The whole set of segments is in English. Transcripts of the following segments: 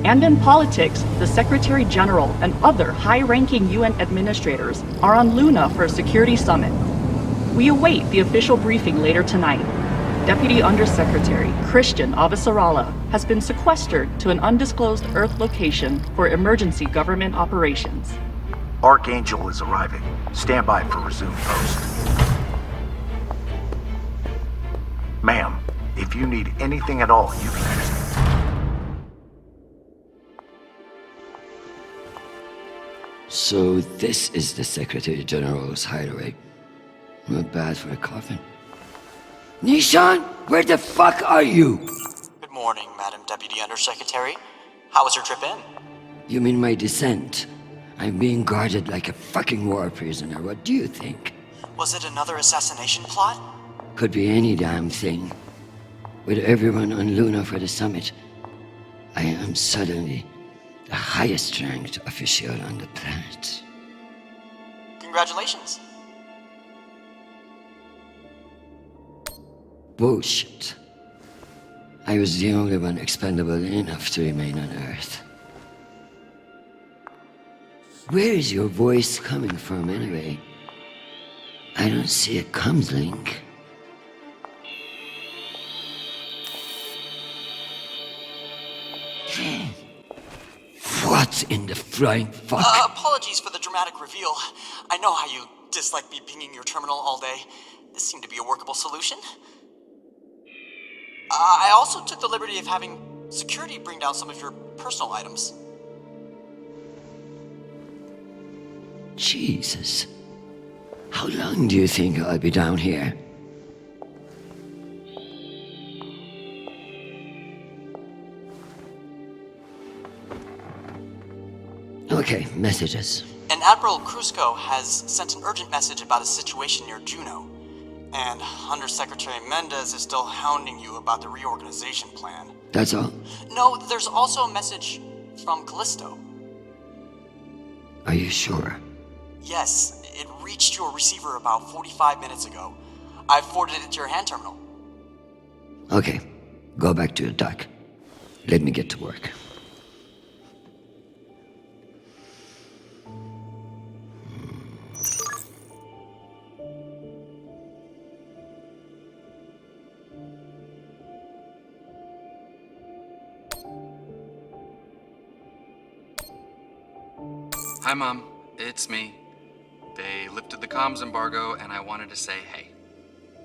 And in politics, the Secretary General and other high-ranking UN administrators are on Luna for a security summit. We await the official briefing later tonight. Deputy Undersecretary Christian Avasarala has been sequestered to an undisclosed Earth location for emergency government operations. Archangel is arriving. Stand by for resume post. Ma'am, if you need anything at all, you can ask me. So this is the Secretary General's hideaway. Not bad for a coffin. Nishan, where the fuck are you? Good morning, Madam Deputy Undersecretary. How was your trip in? You mean my descent? I'm being guarded like a fucking war prisoner. What do you think? Was it another assassination plot? Could be any damn thing. With everyone on Luna for the summit, I am suddenly the highest ranked official on the planet. Congratulations. Bullshit. I was the only one expendable enough to remain on Earth. Where is your voice coming from anyway? I don't see a comms link. What in the flying fuck? Apologies for the dramatic reveal. I know how you dislike me pinging your terminal all day. This seemed to be a workable solution. I also took the liberty of having security bring down some of your personal items. Jesus. How long do you think I'll be down here? Okay, messages. And Admiral Kruzko has sent an urgent message about a situation near Juno. And Undersecretary Mendez is still hounding you about the reorganization plan. That's all? No, there's also a message from Callisto. Are you sure? Yes, it reached your receiver about 45 minutes ago. I forwarded it to your hand terminal. Okay, go back to your dock. Let me get to work. Hi, Mom. It's me. They lifted the comms embargo, and I wanted to say hey.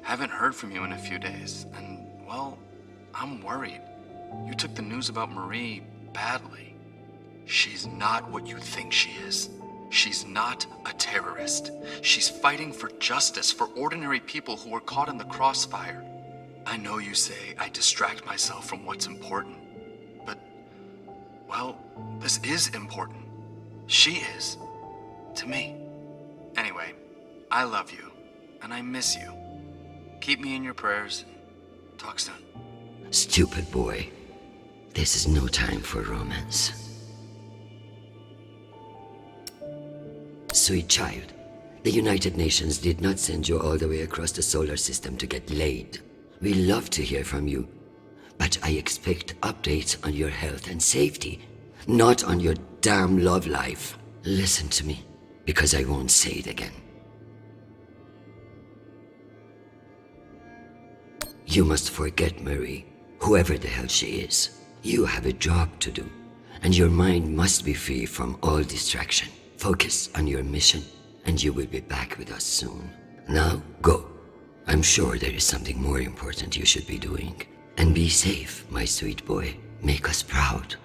Haven't heard from you in a few days, and, well, I'm worried. You took the news about Marie badly. She's not what you think she is. She's not a terrorist. She's fighting for justice for ordinary people who were caught in the crossfire. I know you say I distract myself from what's important, but, well, this is important. She is. To me. Anyway, I love you, and I miss you. Keep me in your prayers. Talk soon. Stupid boy. This is no time for romance. Sweet child, the United Nations did not send you all the way across the solar system to get laid. We love to hear from you, but I expect updates on your health and safety, not on your damn love life. Listen to me, because I won't say it again. You must forget Marie, whoever the hell she is. You have a job to do, and your mind must be free from all distraction. Focus on your mission, and you will be back with us soon. Now, go. I'm sure there is something more important you should be doing. And be safe, my sweet boy. Make us proud.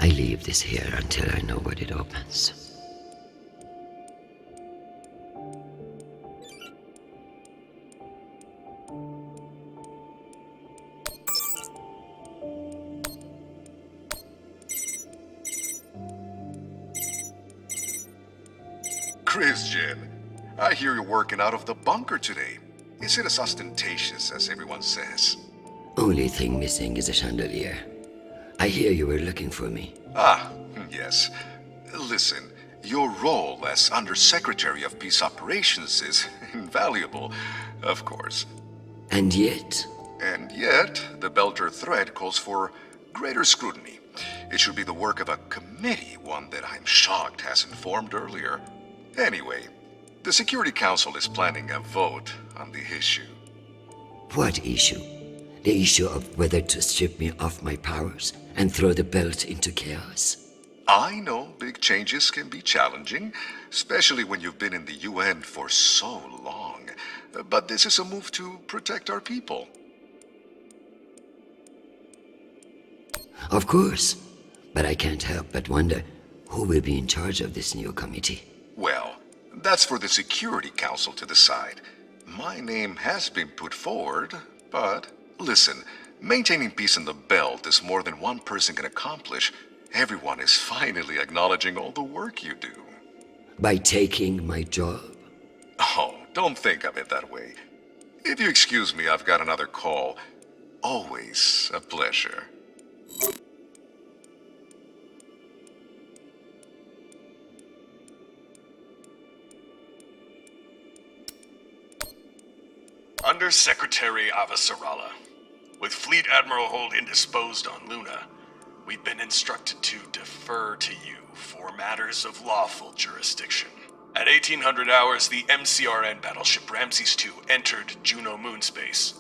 I leave this here until I know what it opens. Christian, I hear you're working out of the bunker today. Is it as ostentatious as everyone says? Only thing missing is a chandelier. I hear you were looking for me. Ah, yes. Listen, your role as Undersecretary of Peace Operations is invaluable, of course. And yet, The Belter thread calls for greater scrutiny. It should be the work of a committee, one that I'm shocked hasn't formed earlier. Anyway, the Security Council is planning a vote on the issue. what issue? The issue of whether to strip me of my powers and throw the belt into chaos. I know big changes can be challenging, especially when you've been in the UN for so long. But this is a move to protect our people. Of course, but I can't help but wonder who will be in charge of this new committee. Well, that's for the Security Council to decide. My name has been put forward, but listen, maintaining peace in the belt is more than one person can accomplish. Everyone is finally acknowledging all the work you do. By taking my job? Oh, don't think of it that way. If you excuse me, I've got another call. Always a pleasure. Undersecretary Avasarala. With Fleet Admiral Hold indisposed on Luna, we've been instructed to defer to you for matters of lawful jurisdiction. At 1800 hours, the MCRN battleship Ramses II entered Juno moonspace.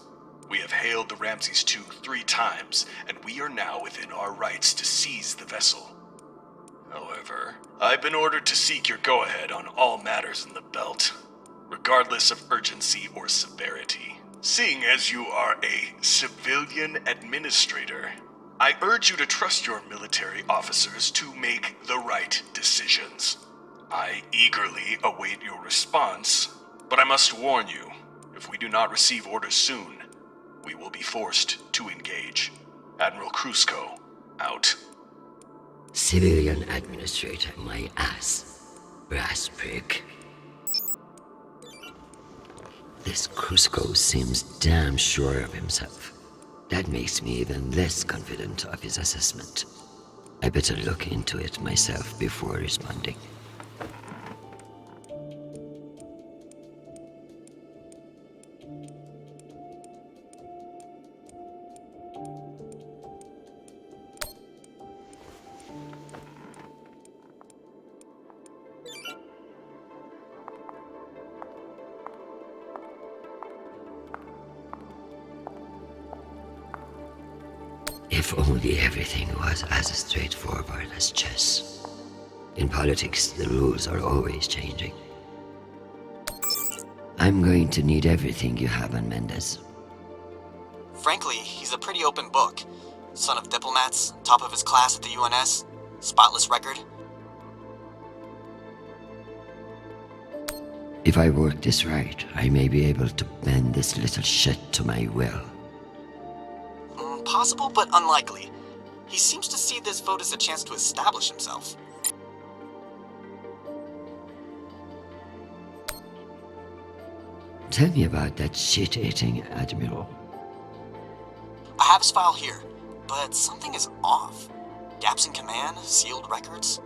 We have hailed the Ramses II 3 times, and we are now within our rights to seize the vessel. However, I've been ordered to seek your go-ahead on all matters in the belt, regardless of urgency or severity. Seeing as you are a civilian administrator, I urge you to trust your military officers to make the right decisions. I eagerly await your response, but I must warn you, if we do not receive orders soon, we will be forced to engage. Admiral Krusko, out. Civilian administrator, my ass. Brass prick. This Krusko seems damn sure of himself. That makes me even less confident of his assessment. I better look into it myself before responding. If only everything was as straightforward as chess. In politics, the rules are always changing. I'm going to need everything you have on Mendez. Frankly, he's a pretty open book. Son of diplomats, top of his class at the UNS, spotless record. If I work this right, I may be able to bend this little shit to my will. Possible, but unlikely. He seems to see this vote as a chance to establish himself. Tell me about that shit-eating admiral. I have his file here, but something is off. Gaps in command, sealed records.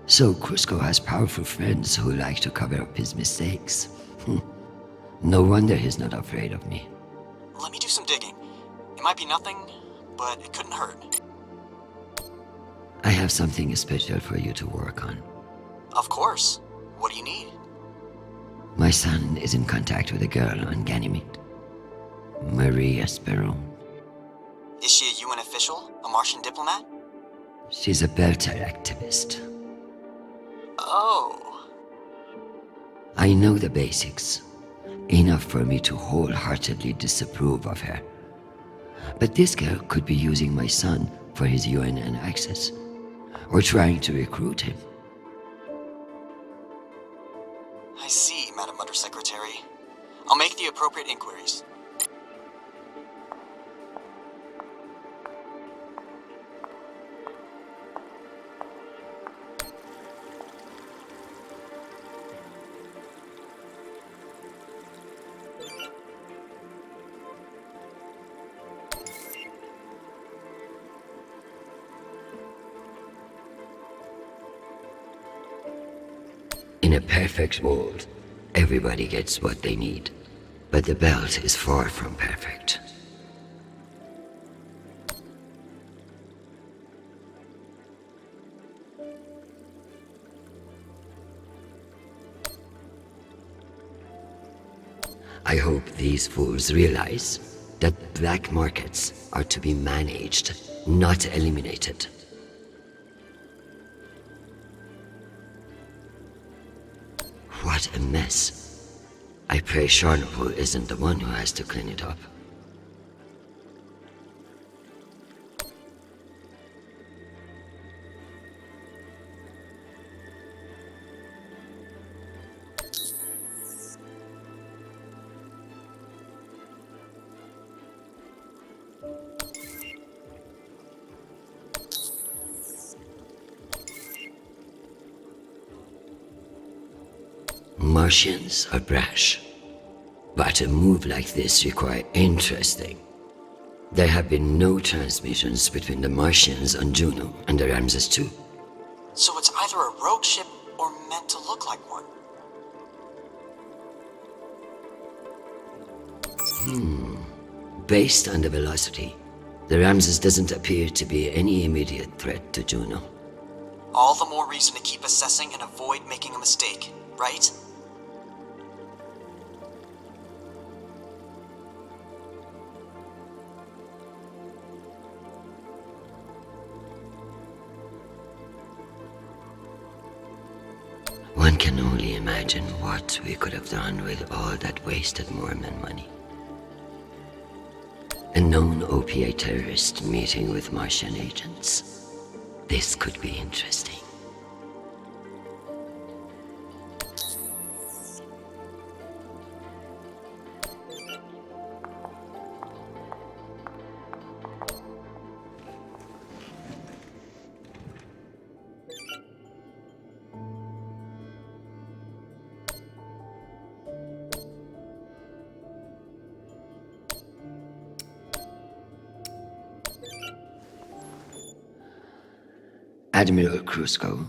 So Krusko has powerful friends who like to cover up his mistakes. No wonder he's not afraid of me. Let me do some digging. It might be nothing, but it couldn't hurt. I have something special for you to work on. Of course. What do you need? My son is in contact with a girl on Ganymede. Marie Esperon. Is she a UN official? A Martian diplomat? She's a Belter activist. Oh. I know the basics. Enough for me to wholeheartedly disapprove of her. But this girl could be using my son for his UNN access, or trying to recruit him. I see, Madam Undersecretary. I'll make the appropriate inquiries. In a perfect world, everybody gets what they need. But the belt is far from perfect. I hope these fools realize that black markets are to be managed, not eliminated. What a mess. I pray Chernobyl isn't the one who has to clean it up. Martians are brash, but a move like this requires interesting. There have been no transmissions between the Martians on Juno and the Ramses II. So it's either a rogue ship or meant to look like one. Based on the velocity, the Ramses doesn't appear to be any immediate threat to Juno. All the more reason to keep assessing and avoid making a mistake, right? One can only imagine what we could have done with all that wasted Mormon money. A known opiate terrorist meeting with Martian agents. This could be interesting. Admiral Krusko.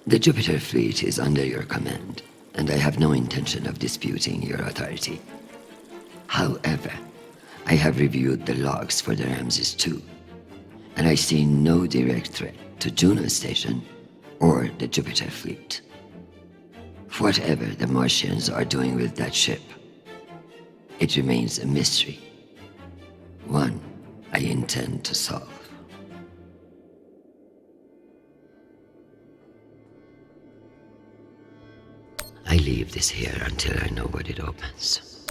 The Jupiter fleet is under your command, and I have no intention of disputing your authority. However, I have reviewed the logs for the Ramses II, and I see no direct threat to Juno Station or the Jupiter fleet. Whatever the Martians are doing with that ship, it remains a mystery. One I intend to solve. I leave this here until I know what it opens.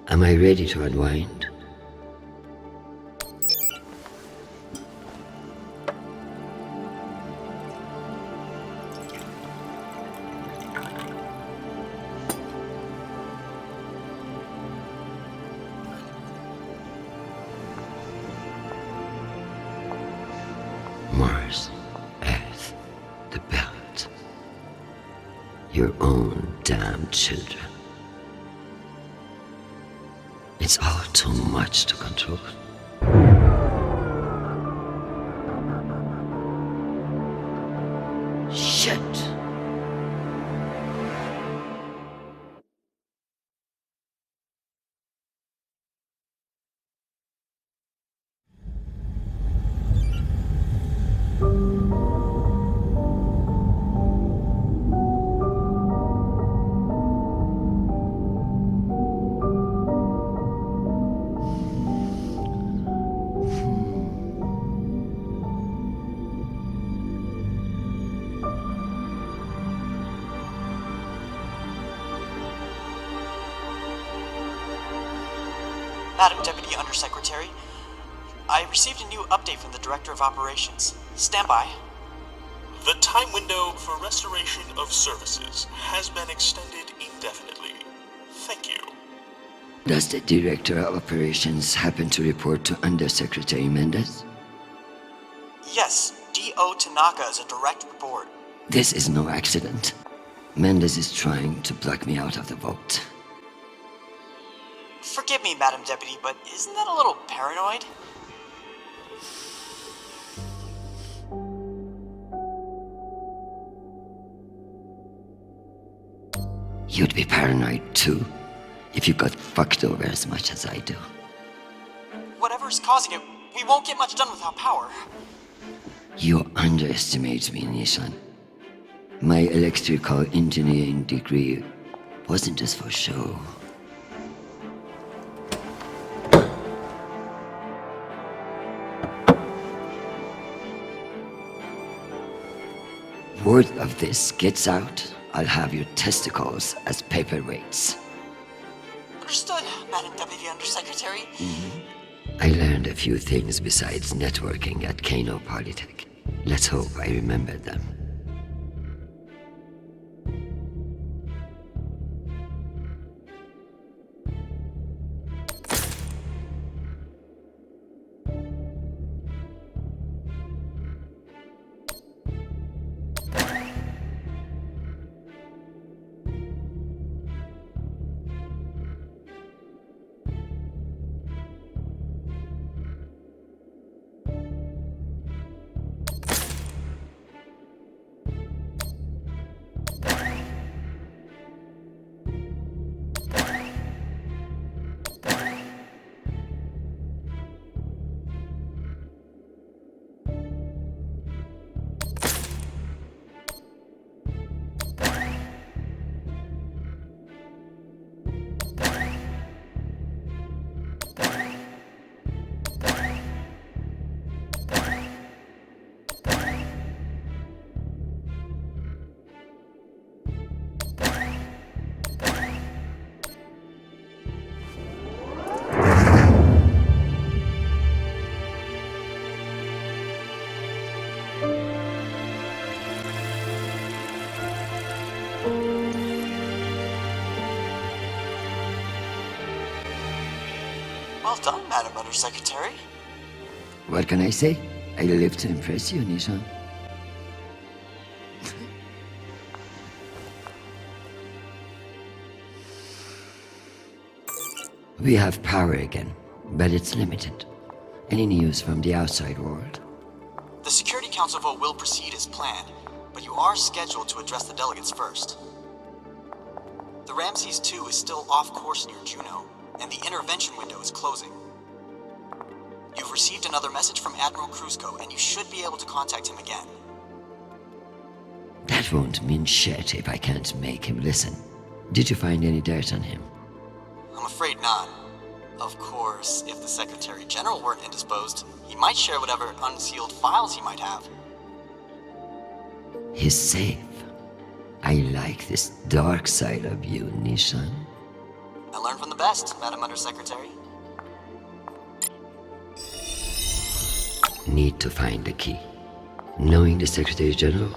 Am I ready to unwind? Mars, Earth, the belt. Your own damned children. It's all too much to control. Shit! Madam Deputy Undersecretary. I received a new update from the Director of Operations. Stand by. The time window for restoration of services has been extended indefinitely. Thank you. Does the Director of Operations happen to report to Undersecretary Mendez? Yes, D.O. Tanaka is a direct report. This is no accident. Mendez is trying to block me out of the vote. Forgive me, Madam Deputy, but isn't that a little paranoid? You'd be paranoid too, if you got fucked over as much as I do. Whatever's causing it, we won't get much done without power. You underestimate me, Nishan. My electrical engineering degree wasn't just for show. Word of this gets out, I'll have your testicles as paperweights. Understood, Madam Deputy Undersecretary. I learned a few things besides networking at Kano Polytech. Let's hope I remember them. Well done, Madam Undersecretary. What can I say? I live to impress you, Nishan. We have power again, but it's limited. Any news from the outside world? The Security Council vote will proceed as planned, but you are scheduled to address the delegates first. The Ramses 2 is still off course near Juno, and the intervention window is closing. You've received another message from Admiral Kruzko, and you should be able to contact him again. That won't mean shit if I can't make him listen. Did you find any dirt on him? I'm afraid not. Of course, if the Secretary General weren't indisposed, he might share whatever unsealed files he might have. He's safe. I like this dark side of you, Nishan. I learned from the best, Madam Undersecretary. Need to find the key. Knowing the Secretary General,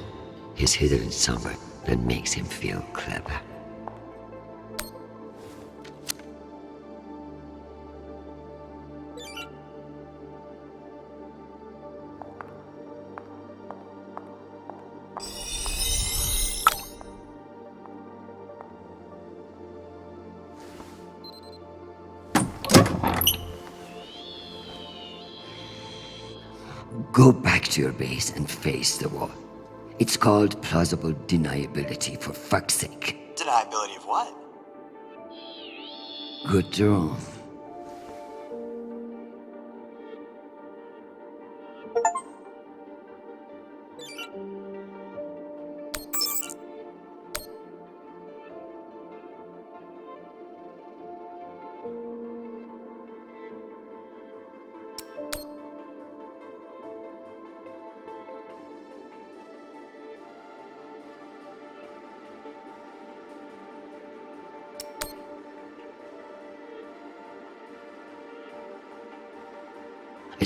he's hidden somewhere that makes him feel clever. Go back to your base and face the wall. It's called plausible deniability, for fuck's sake. Deniability of what? Good draw.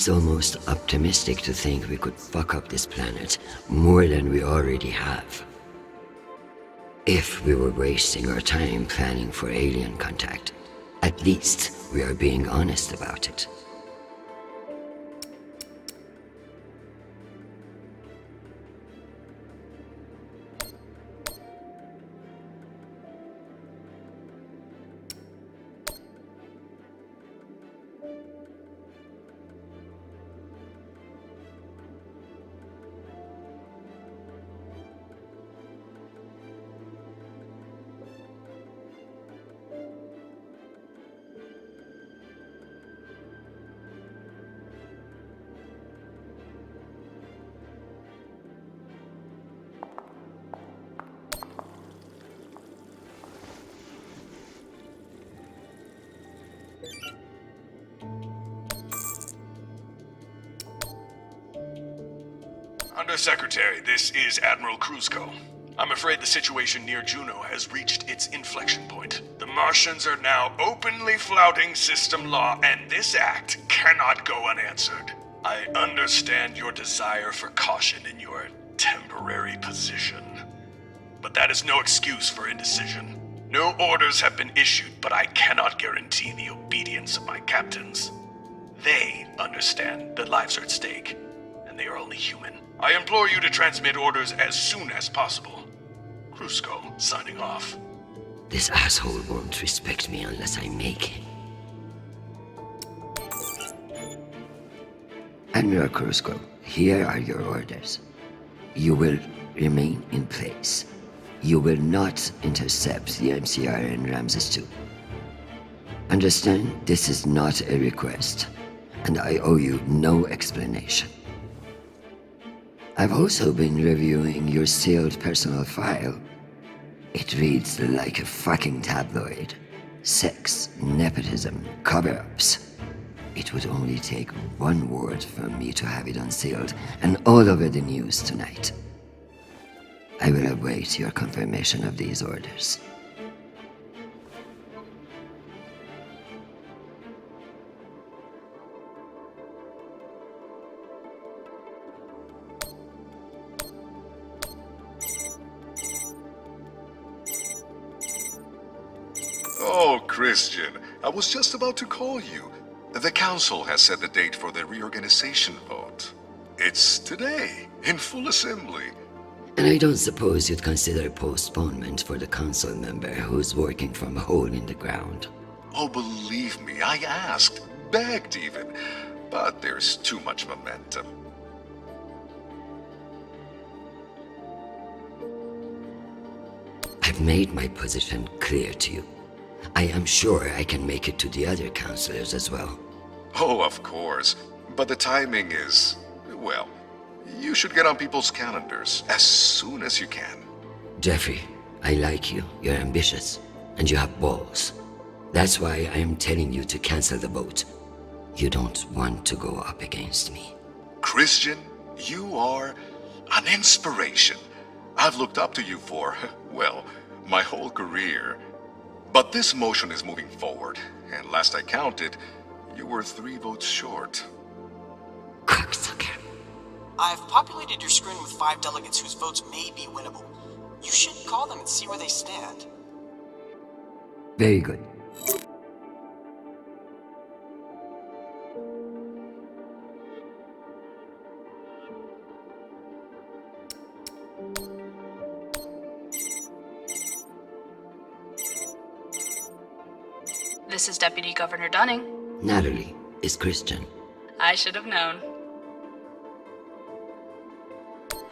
It's almost optimistic to think we could fuck up this planet more than we already have. If we were wasting our time planning for alien contact, at least we are being honest about it. Undersecretary, this is Admiral Kruzko. I'm afraid the situation near Juno has reached its inflection point. The Martians are now openly flouting system law, and this act cannot go unanswered. I understand your desire for caution in your temporary position, but that is no excuse for indecision. No orders have been issued, but I cannot guarantee the obedience of my captains. They understand that lives are at stake, and they are only human. I implore you to transmit orders as soon as possible. Kruzko, signing off. This asshole won't respect me unless I make him. Admiral Kruzko, here are your orders. You will remain in place. You will not intercept the MCR in Ramses II. Understand, this is not a request, and I owe you no explanation. I've also been reviewing your sealed personal file. It reads like a fucking tabloid. Sex, nepotism, cover-ups. It would only take one word from me to have it unsealed and all over the news tonight. I will await your confirmation of these orders. Oh, Christian, I was just about to call you. The council has set the date for the reorganization vote. It's today, in full assembly. And I don't suppose you'd consider postponement for the council member who's working from a hole in the ground. Oh, believe me, I asked, begged even, but there's too much momentum. I've made my position clear to you. I am sure I can make it to the other councillors as well. Oh, of course, but the timing is, well, you should get on people's calendars as soon as you can. Jeffrey, I like you. You're ambitious, and you have balls. That's why I am telling you to cancel the vote. You don't want to go up against me. Christian, you are an inspiration. I've looked up to you for, well, my whole career. But this motion is moving forward, and last I counted, you were 3 votes short. Cocksucker. I've populated your screen with 5 delegates whose votes may be winnable. You should call them and see where they stand. Very good. This is Deputy Governor Dunning. Natalie is Christian. I should have known.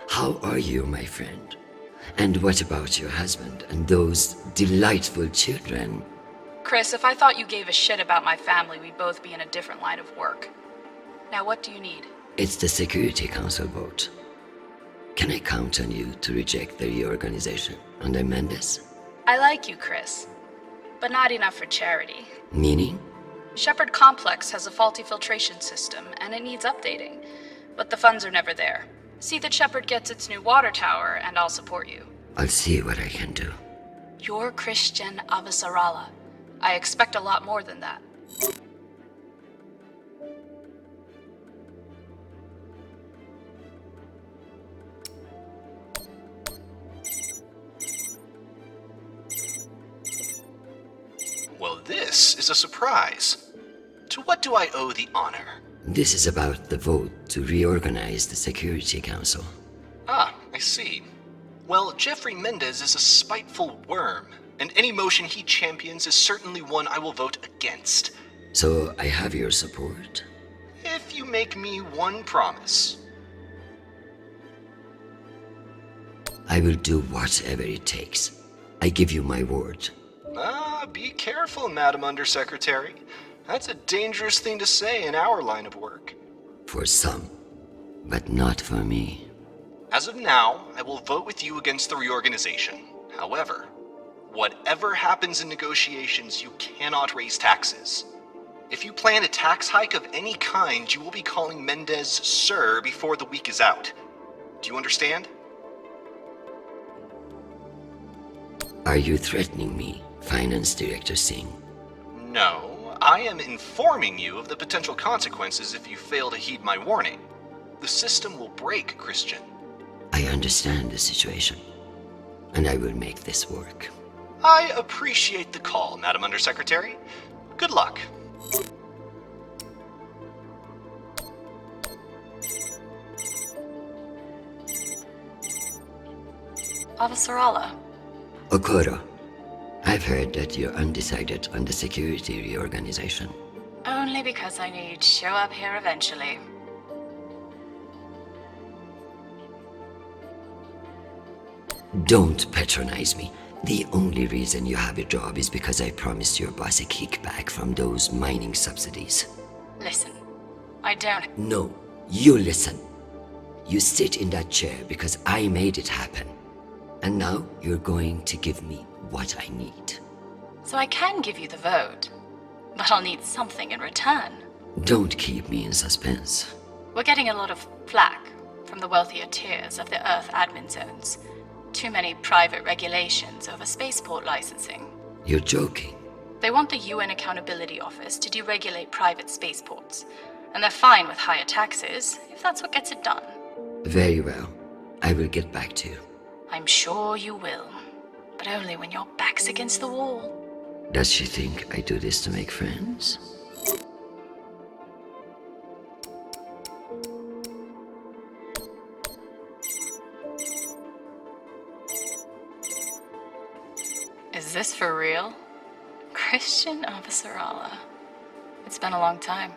How are you, my friend? And what about your husband and those delightful children? Chris, if I thought you gave a shit about my family, we'd both be in a different line of work. Now, what do you need? It's the Security Council vote. Can I count on you to reject the reorganization and amend this? I like you, Chris, but not enough for charity. Meaning? Shepard Complex has a faulty filtration system, and it needs updating. But the funds are never there. See that Shepard gets its new water tower, and I'll support you. I'll see what I can do. You're Christian Avasarala. I expect a lot more than that. Well, this is a surprise. To what do I owe the honor? This is about the vote to reorganize the Security Council. Ah, I see. Well, Jeffrey Mendez is a spiteful worm, and any motion he champions is certainly one I will vote against. So I have your support? If you make me one promise. I will do whatever it takes. I give you my word. Ah, be careful, Madam Undersecretary. That's a dangerous thing to say in our line of work. For some, but not for me. As of now, I will vote with you against the reorganization. However, whatever happens in negotiations, you cannot raise taxes. If you plan a tax hike of any kind, you will be calling Mendez Sir before the week is out. Do you understand? Are you threatening me, Finance Director Singh? No, I am informing you of the potential consequences if you fail to heed my warning. The system will break, Christian. I understand the situation, and I will make this work. I appreciate the call, Madam Undersecretary. Good luck. Avasarala. Okoro, I've heard that you're undecided on the security reorganization. Only because I need to show up here eventually. Don't patronize me. The only reason you have a job is because I promised your boss a kickback from those mining subsidies. Listen, I don't... No, you listen. You sit in that chair because I made it happen. And now you're going to give me what I need. So I can give you the vote, but I'll need something in return. Don't keep me in suspense. We're getting a lot of flack from the wealthier tiers of the Earth admin zones. Too many private regulations over spaceport licensing. You're joking. They want the UN Accountability Office to deregulate private spaceports, and they're fine with higher taxes if that's what gets it done. Very well. I will get back to you. I'm sure you will, but only when your back's against the wall. Does she think I do this to make friends? Is this for real? Christian Avasarala. It's been a long time.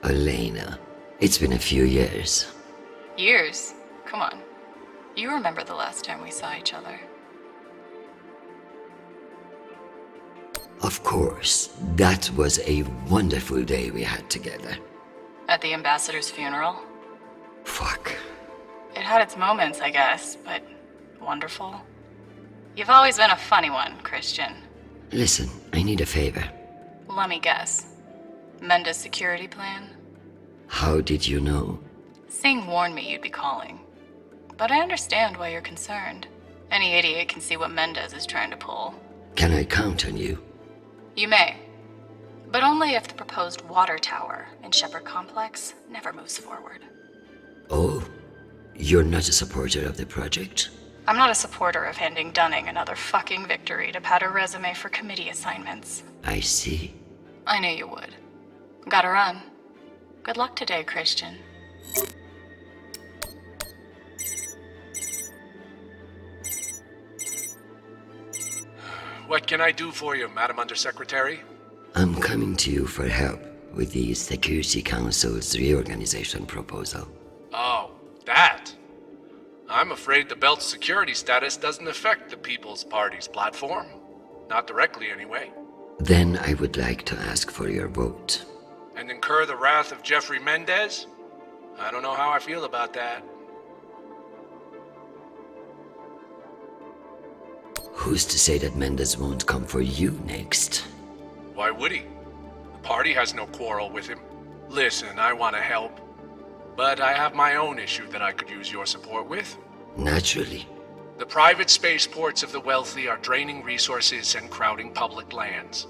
Elena, it's been a few years. Years? Come on. You remember the last time we saw each other. Of course, that was a wonderful day we had together. At the ambassador's funeral? Fuck. It had its moments, I guess, but wonderful. You've always been a funny one, Christian. Listen, I need a favor. Let me guess. Mendez security plan? How did you know? Singh warned me you'd be calling. But I understand why you're concerned. Any idiot can see what Mendez is trying to pull. Can I count on you? You may. But only if the proposed water tower in Shepherd Complex never moves forward. Oh, you're not a supporter of the project? I'm not a supporter of handing Dunning another fucking victory to pad her resume for committee assignments. I see. I knew you would. Gotta run. Good luck today, Christian. What can I do for you, Madam Undersecretary? I'm coming to you for help with the Security Council's reorganization proposal. Oh, that. I'm afraid the belt's security status doesn't affect the People's Party's platform. Not directly, anyway. Then I would like to ask for your vote. And incur the wrath of Jeffrey Mendez? I don't know how I feel about that. Who's to say that Mendez won't come for you next? Why would he? The party has no quarrel with him. Listen, I want to help. But I have my own issue that I could use your support with. Naturally. The private spaceports of the wealthy are draining resources and crowding public lands.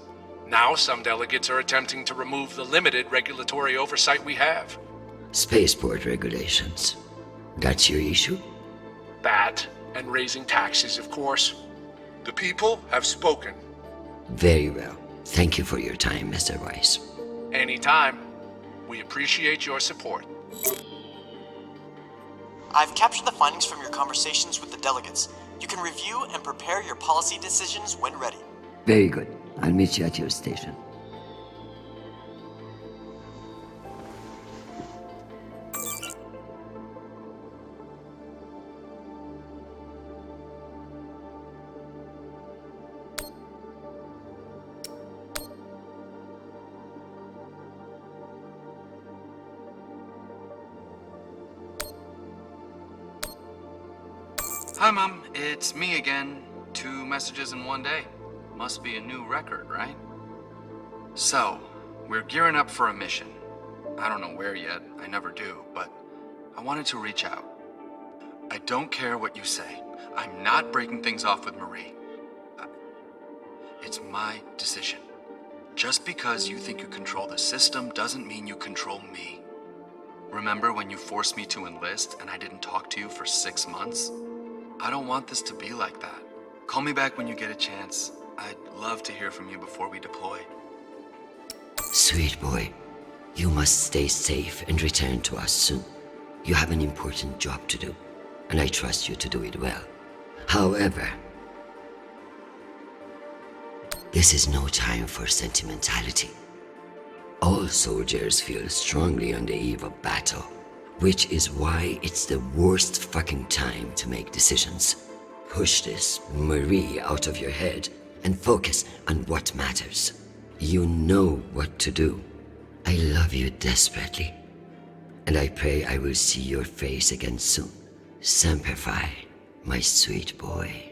Now some delegates are attempting to remove the limited regulatory oversight we have. Spaceport regulations. That's your issue? That, and raising taxes, of course. The people have spoken. Very well. Thank you for your time, Mr. Weiss. Anytime. We appreciate your support. I've captured the findings from your conversations with the delegates. You can review and prepare your policy decisions when ready. Very good. I'll meet you at your station. Hi, Mom. It's me again. 2 messages in one day. Must be a new record, right? So, we're gearing up for a mission. I don't know where yet. I never do, but I wanted to reach out. I don't care what you say. I'm not breaking things off with Marie. It's my decision. Just because you think you control the system doesn't mean you control me. Remember when you forced me to enlist and I didn't talk to you for 6 months? I don't want this to be like that. Call me back when you get a chance. I'd love to hear from you before we deploy. Sweet boy, you must stay safe and return to us soon. You have an important job to do, and I trust you to do it well. However, this is no time for sentimentality. All soldiers feel strongly on the eve of battle, which is why it's the worst fucking time to make decisions. Push this Marie out of your head and focus on what matters. You know what to do. I love you desperately, and I pray I will see your face again soon. Semper Fi, my sweet boy.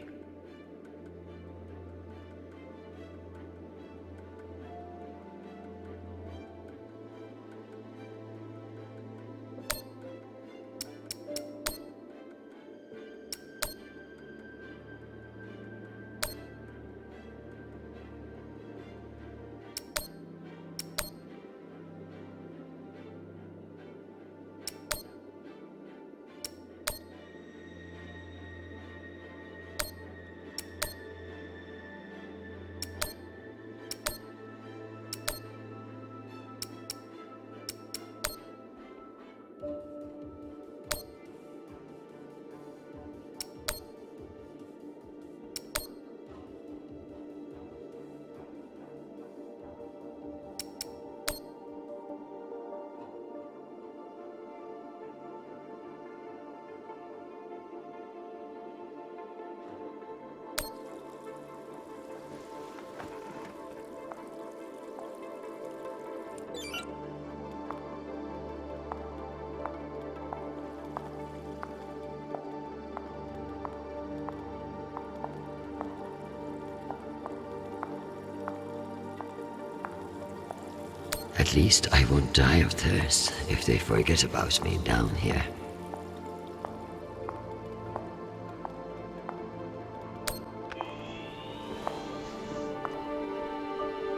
At least I won't die of thirst if they forget about me down here.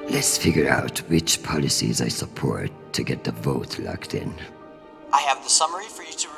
Let's figure out which policies I support to get the vote locked in. I have the summary for you to review.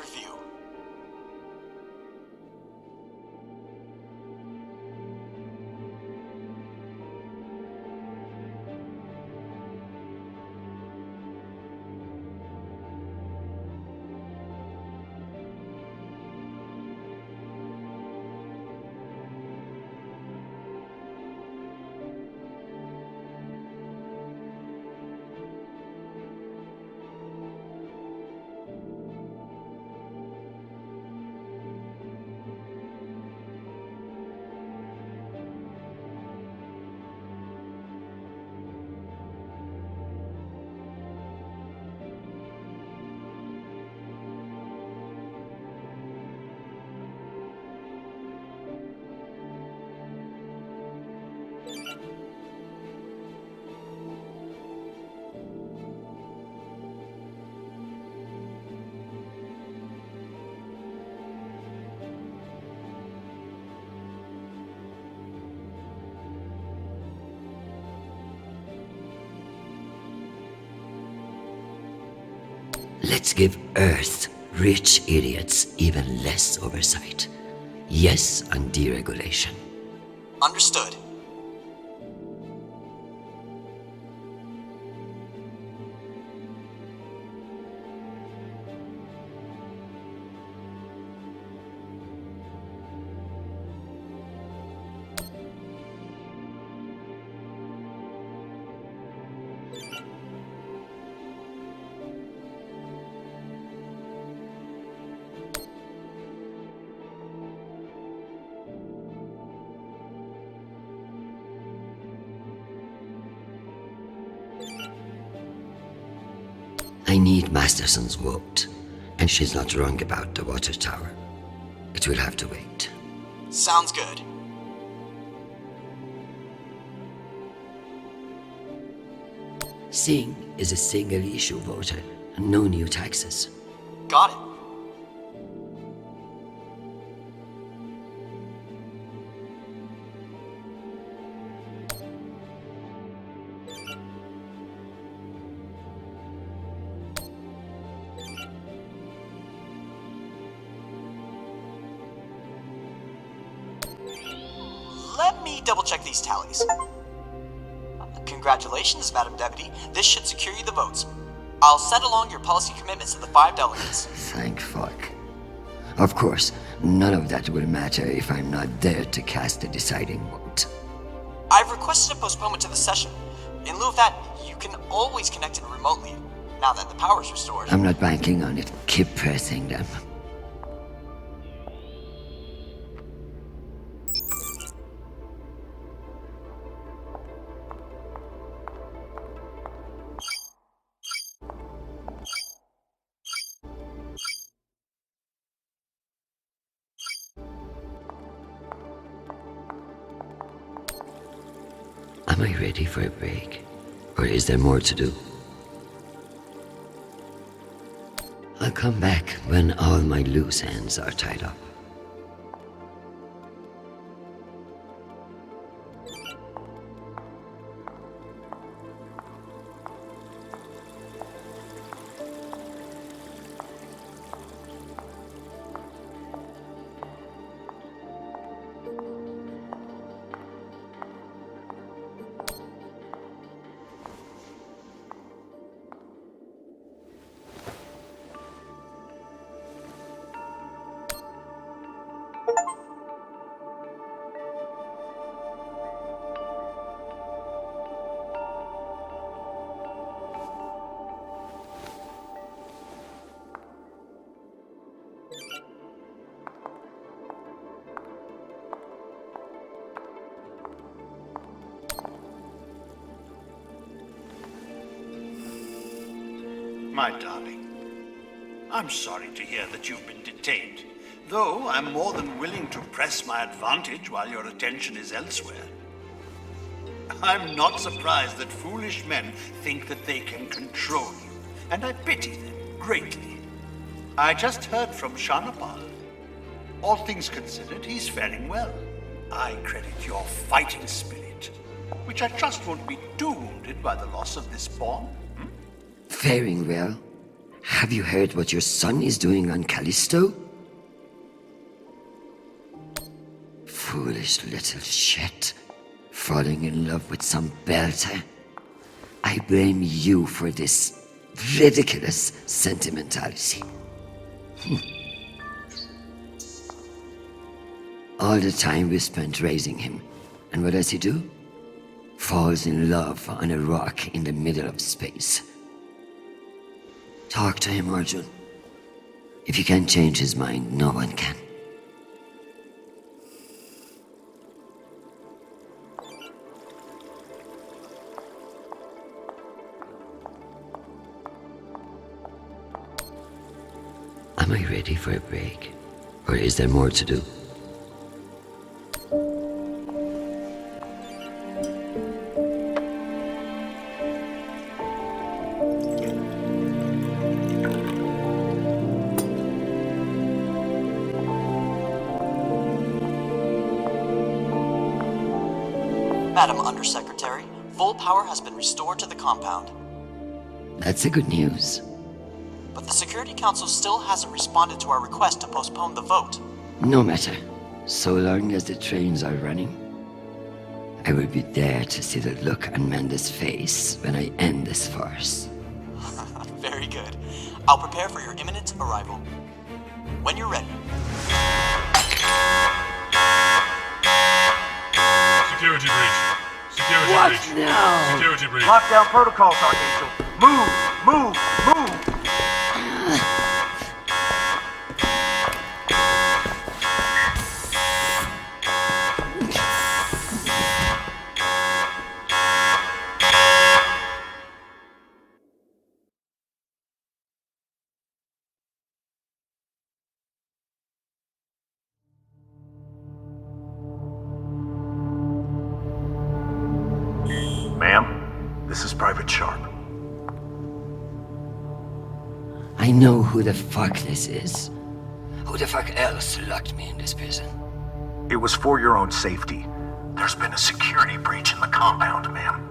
Let's give Earth rich idiots even less oversight. Yes on deregulation. Understood. I need Masterson's vote, and she's not wrong about the water tower. It will have to wait. Sounds good. Singh is a single-issue voter, and no new taxes. Got it. Let me double-check these tallies. Congratulations, Madam Deputy. This should secure you the votes. I'll send along your policy commitments to the 5 delegates. Thank fuck. Of course, none of that will matter if I'm not there to cast the deciding vote. I've requested a postponement to the session. In lieu of that, you can always connect in remotely, now that the power's restored. I'm not banking on it. Keep pressing them. Am I ready for a break? Or is there more to do? I'll come back when all my loose ends are tied up. My darling, I'm sorry to hear that you've been detained, though I'm more than willing to press my advantage while your attention is elsewhere. I'm not surprised that foolish men think that they can control you, and I pity them greatly. I just heard from Shanapal. All things considered, he's faring well. I credit your fighting spirit, which I trust won't be too wounded by the loss of this pawn. Faring well? Have you heard what your son is doing on Callisto? Foolish little shit. Falling in love with some belter. I blame you for this ridiculous sentimentality. All the time we spent raising him. And what does he do? Falls in love on a rock in the middle of space. Talk to him, Arjun. If you can't change his mind, no one can. Am I ready for a break? Or is there more to do? Madam Undersecretary, full power has been restored to the compound. That's a good news. But the Security Council still hasn't responded to our request to postpone the vote. No matter. So long as the trains are running, I will be there to see the look on Amanda's face when I end this farce. Very good. I'll prepare for your imminent arrival. When you're ready. Security breach. Security What breach. now? Security breach. Lockdown protocols, Archangel. Move! Move! Ma'am, this is Private Sharp. I know who the fuck this is. Who the fuck else locked me in this prison? It was for your own safety. There's been a security breach in the compound, ma'am.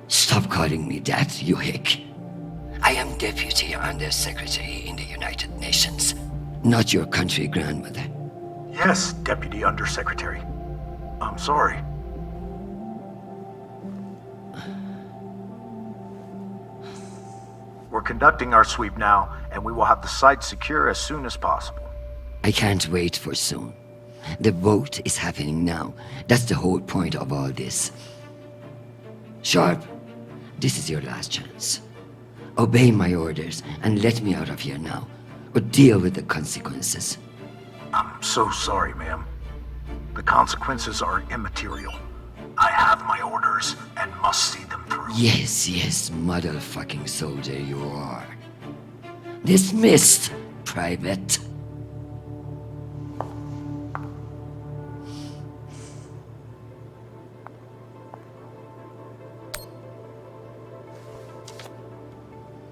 Stop calling me that, you hick. I am Deputy Undersecretary in the United Nations, not your country grandmother. Yes, Deputy Undersecretary. I'm sorry. We're conducting our sweep now, and we will have the site secure as soon as possible. I can't wait for soon. The vote is happening now. That's the whole point of all this. Sharp, this is your last chance. Obey my orders and let me out of here now, or deal with the consequences. I'm so sorry, ma'am. The consequences are immaterial. I have my orders and must see them through. Yes, motherfucking soldier you are. Dismissed, Private.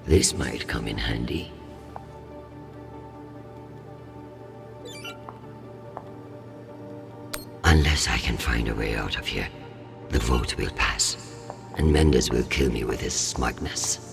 This might come in handy. Unless I can find a way out of here, the vote will pass, and Mendes will kill me with his smugness.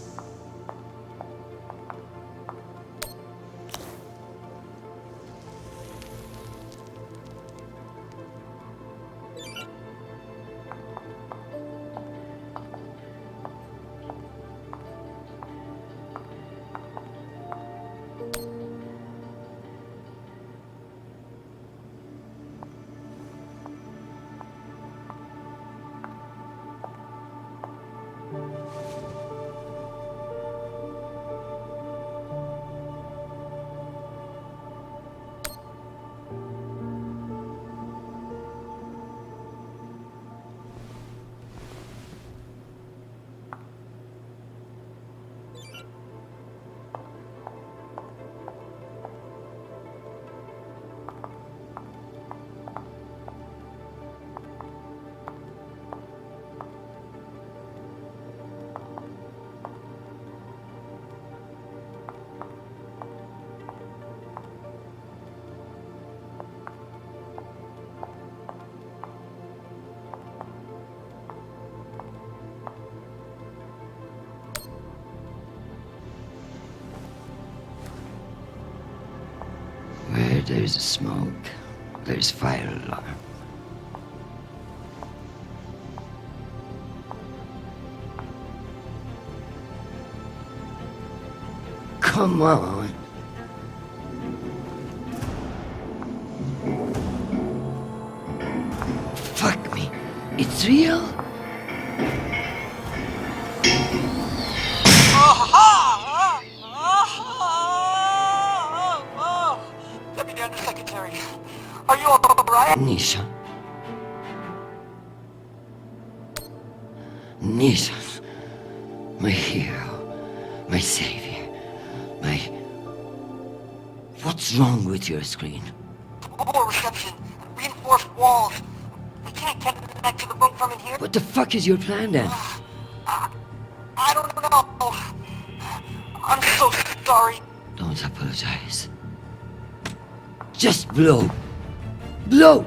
Where there's smoke, there's fire alarm. Come on. Fuck me. It's real? Deputy Undersecretary, are you alright? Nisha. Nisha. My hero. My savior. My... What's wrong with your screen? Poor reception. Reinforced walls. We can't connect to the room from in here. What the fuck is your plan then? I don't know. I'm so sorry. Don't apologize. Just blow. Blow!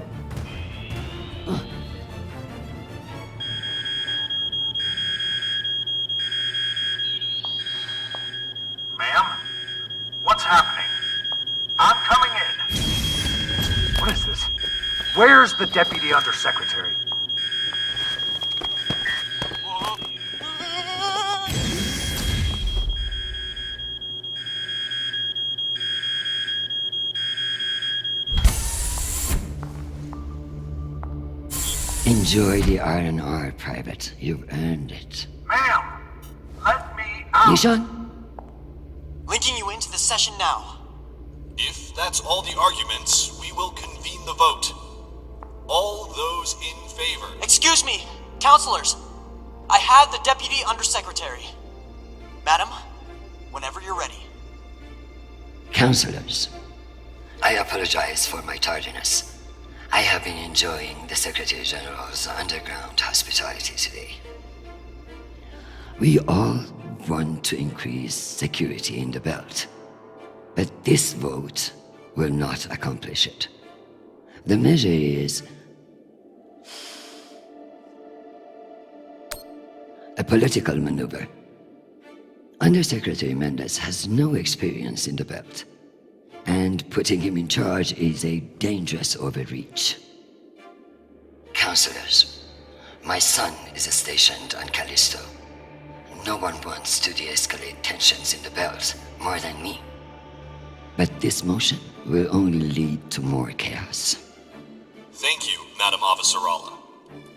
Ma'am? What's happening? I'm coming in. What is this? Where's the Deputy Undersecretary? Enjoy the R&R, Private. You've earned it. Ma'am! Let me out! Nishan? Linking you into the session now. If that's all the arguments, we will convene the vote. All those in favor. Excuse me, counselors. I have the Deputy Undersecretary. Madam, whenever you're ready. Counselors, I apologize for my tardiness. I have been enjoying the Secretary General's underground hospitality today. We all want to increase security in the belt, but this vote will not accomplish it. The measure is a political maneuver. Undersecretary Mendez has no experience in the belt, and putting him in charge is a dangerous overreach. Counselors, my son is stationed on Callisto. No one wants to de-escalate tensions in the belt more than me. But this motion will only lead to more chaos. Thank you, Madam Avasarala.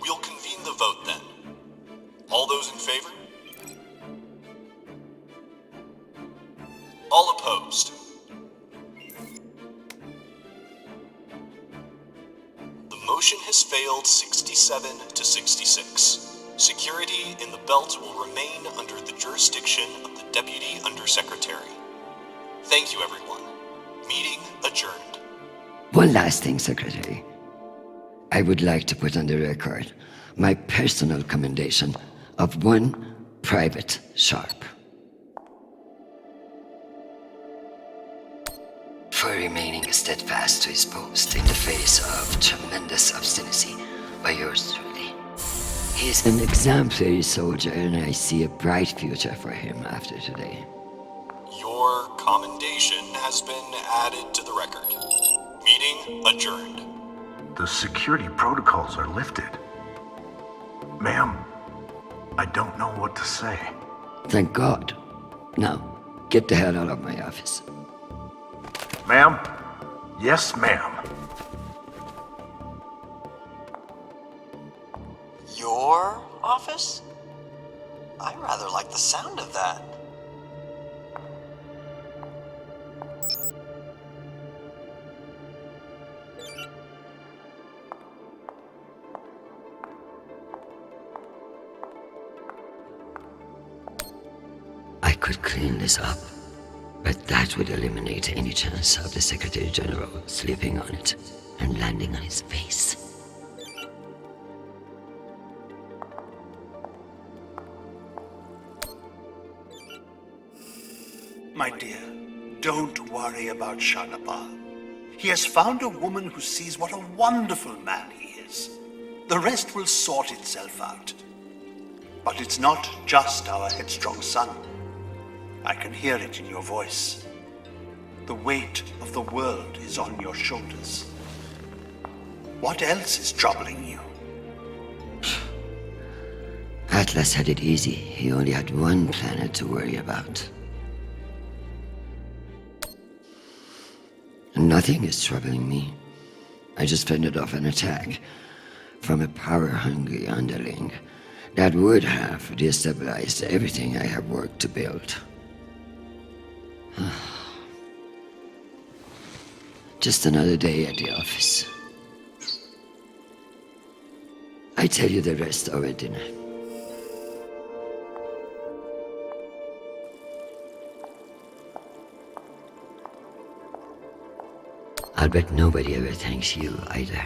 We'll convene the vote then. All those in favor? All opposed? The motion has failed 67 to 66. Security in the belt will remain under the jurisdiction of the Deputy Undersecretary. Thank you, everyone. Meeting adjourned. One last thing, Secretary. I would like to put on the record my personal commendation of one Private Sharp for remaining steadfast to his post in the face of tremendous obstinacy by yours truly. He is an exemplary soldier, and I see a bright future for him after today. Your commendation has been added to the record. Meeting adjourned. The security protocols are lifted. Ma'am, I don't know what to say. Thank God. Now, get the hell out of my office. Ma'am? Yes, ma'am. Your office? I rather like the sound of that. I could clean this up, but that would eliminate any chance of the Secretary General slipping on it and landing on his face. My dear, don't worry about Shanapa. He has found a woman who sees what a wonderful man he is. The rest will sort itself out. But it's not just our headstrong son. I can hear it in your voice. The weight of the world is on your shoulders. What else is troubling you? Atlas had it easy. He only had one planet to worry about. Nothing is troubling me. I just fended off an attack from a power-hungry underling that would have destabilized everything I have worked to build. Just another day at the office. I tell you the rest over dinner. I'll bet nobody ever thanks you either.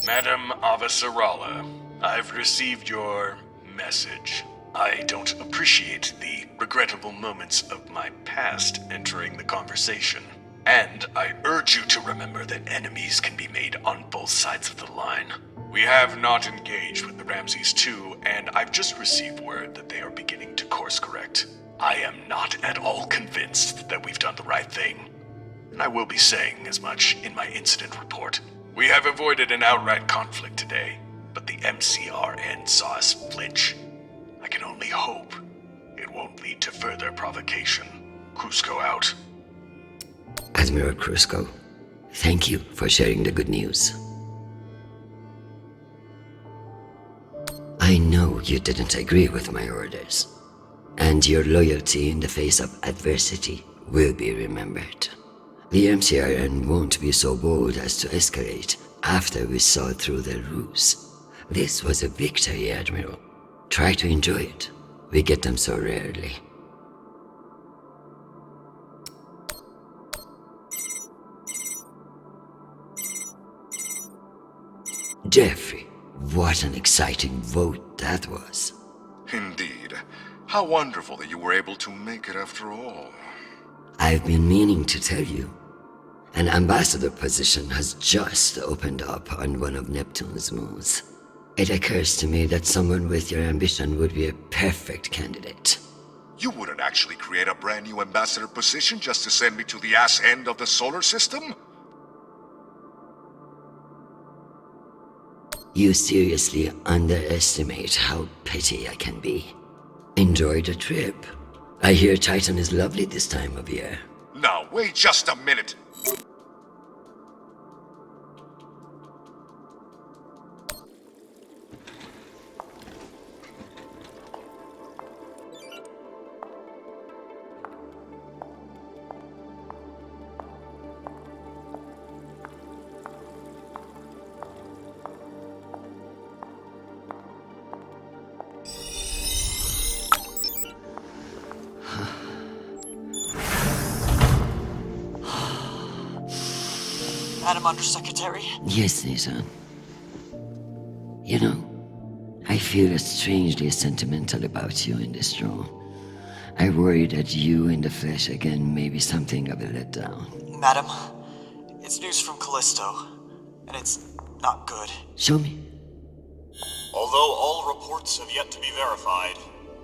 Madam Avasarala, I've received your message. I don't appreciate the regrettable moments of my past entering the conversation. And I urge you to remember that enemies can be made on both sides of the line. We have not engaged with the Ramses II, and I've just received word that they are beginning to course correct. I am not at all convinced that we've done the right thing, and I will be saying as much in my incident report. We have avoided an outright conflict today, but the MCRN saw us flinch. I can only hope it won't lead to further provocation. Cusco out. Admiral Cusco, thank you for sharing the good news. I know you didn't agree with my orders, and your loyalty in the face of adversity will be remembered. The MCRN won't be so bold as to escalate after we saw through their ruse. This was a victory, Admiral. Try to enjoy it. We get them so rarely. Jeffrey, what an exciting vote that was. Indeed. How wonderful that you were able to make it after all. I've been meaning to tell you. An ambassador position has just opened up on one of Neptune's moons. It occurs to me that someone with your ambition would be a perfect candidate. You wouldn't actually create a brand new ambassador position just to send me to the ass end of the solar system? You seriously underestimate how petty I can be. Enjoy the trip. I hear Titan is lovely this time of year. Now, wait just a minute. Madam Undersecretary? Yes, Nathan. You know, I feel strangely sentimental about you in this room. I worry that you in the flesh again may be something of a letdown. Madam, it's news from Callisto, and it's not good. Show me. Although all reports have yet to be verified,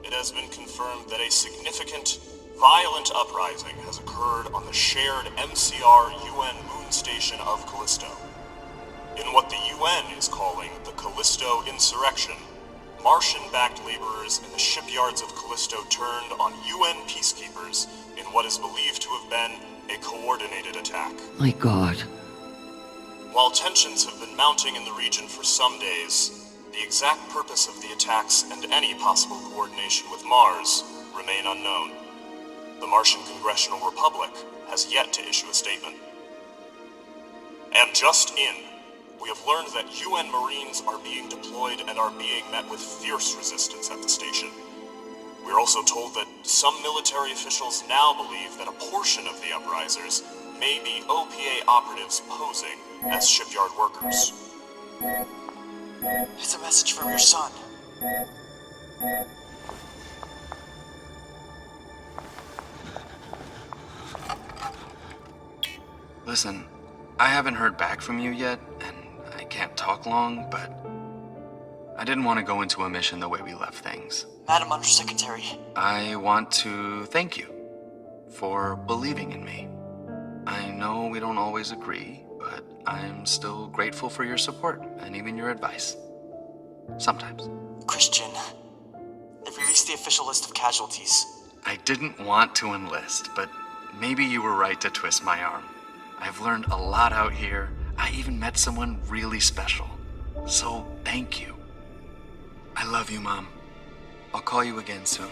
it has been confirmed that a significant, violent uprising has occurred on the shared MCR-UN moon station of Callisto. In what the UN is calling the Callisto Insurrection, Martian-backed laborers in the shipyards of Callisto turned on UN peacekeepers in what is believed to have been a coordinated attack. My God. While tensions have been mounting in the region for some days, the exact purpose of the attacks and any possible coordination with Mars remain unknown. The Martian Congressional Republic has yet to issue a statement. And just in, we have learned that UN Marines are being deployed and are being met with fierce resistance at the station. We are also told that some military officials now believe that a portion of the uprisers may be OPA operatives posing as shipyard workers. It's a message from your son. Listen, I haven't heard back from you yet, and I can't talk long, but I didn't want to go into a mission the way we left things. Madam Undersecretary. I want to thank you for believing in me. I know we don't always agree, but I'm still grateful for your support and even your advice. Sometimes. Christian, they've released the official list of casualties. I didn't want to enlist, but maybe you were right to twist my arm. I've learned a lot out here. I even met someone really special. So thank you. I love you, Mom. I'll call you again soon.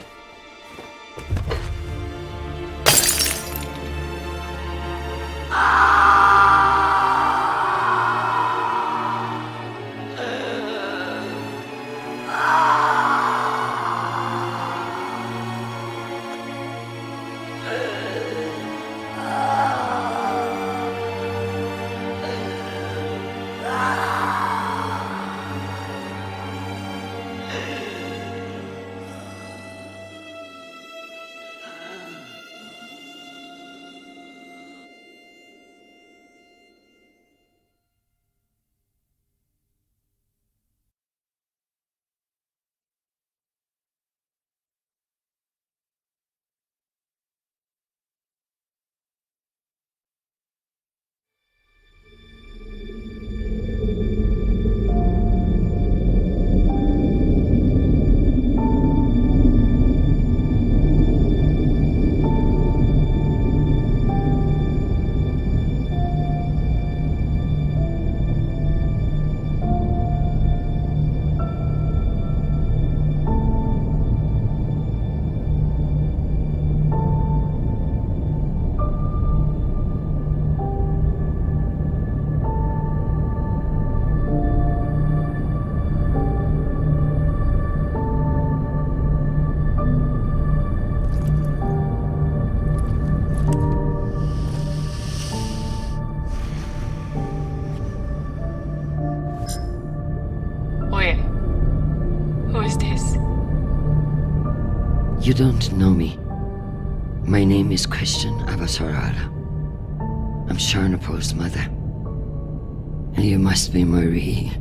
You don't know me. My name is Christian Avasarala. I'm Sharnapur's mother. And you must be Marie.